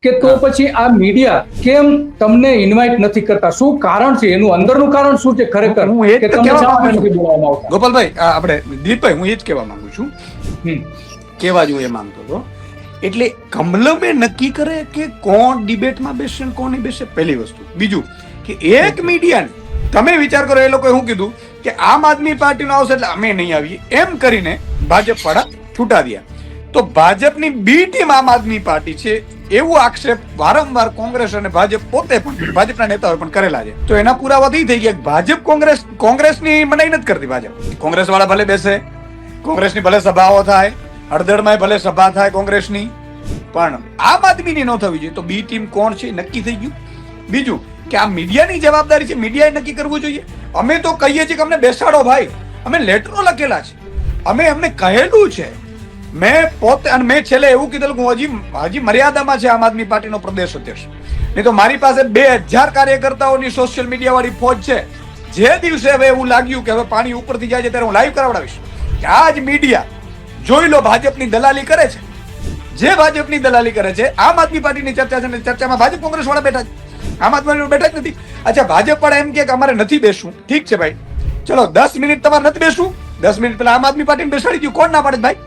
કે તો પછી આ મીડિયા કેમ તમને ઇન્વાઇટ નથી કરતા? શું કારણ છે એનું? અંદરનું કારણ શું છે ખરેખર હું એ જ કે તમને કહેવા શા માંગુ માટે છું. નથી બોલાવવામાં આવતા? ગોપાલભાઈ આપણે દિલીપભાઈ, હું એ જ કહેવા માંગુ છું, હમ. કેવા જ હું એ માંગતો હતો. એટલે કમલમે નક્કી કરે કે કોણ ડિબેટમાં બેસશે ને કોણ નહીં બેસશે, પહેલી વસ્તુ. બીજું કે એક મીડિયાને તમે વિચાર કરો, એ લોકોએ શું કીધું કે આમ આદમી પાર્ટીનો આવશે એટલે અમે નહીં આવીએ, એમ કરીને ભાજપ વાળા છૂટા દયા. તો ભાજપની બી ટીમ આમ આદમી પાર્ટી છે એવું આક્ષેપ વારંવાર કોંગ્રેસ અને ભાજપ પોતે પણ, ભાજપના નેતાઓએ પણ કરેલા છે. તો એના પુરાવા થઈ ગયા કે ભાજપ કોંગ્રેસની મનાઈ નથી કરતી. ભાજપ કોંગ્રેસ વાળા ભલે બેસે, કોંગ્રેસની ભલે સભાઓ થાય, હળદળમાં ભલે સભા થાય કોંગ્રેસની, પણ આમ આદમીની ન થવી જોઈએ. તો બી ટીમ કોણ છે નક્કી થઈ ગયું. બીજું કે આ મીડિયાની જવાબદારી છે, મીડિયાએ નક્કી કરવું જોઈએ. અમે તો કહીએ છીએ કે અમને બેસાડો ભાઈ, અમે લેટરો લખેલા છે, અમે અમને કહેલું છે. મેં પોતે અને મેં છેલ્લે એવું કીધેલું કે હું હજી મર્યાદામાં છે આમ આદમી પાર્ટીનો પ્રદેશ અધ્યક્ષ. નહીં તો મારી પાસે 2000 કાર્યકર્તાઓની સોશિયલ મીડિયા વાળી ફોજ છે. જે દિવસે હવે એવું લાગ્યું કે હવે પાણી ઉપરથી જાય છે ત્યારે હું લાઈવ કરાવડાવીશ કે આ જ મીડિયા જોઈ લો ભાજપની દલાલી કરે છે. જે ભાજપની દલાલી કરે છે, આમ આદમી પાર્ટીની ચર્ચા છે ને ચર્ચામાં ભાજપ કોંગ્રેસ વાળા બેઠા છે, આમ આદમી પાર્ટી બેઠા જ નથી. અચ્છા, ભાજપ વાળા એમ કે અમારે નથી બેસવું, ઠીક છે ભાઈ, ચલો 10 મિનિટ તમારે નથી બેસવું, 10 મિનિટ પહેલા આમ આદમી પાર્ટીને બેસાડી દઉં, કોણ ના પાડે ભાઈ?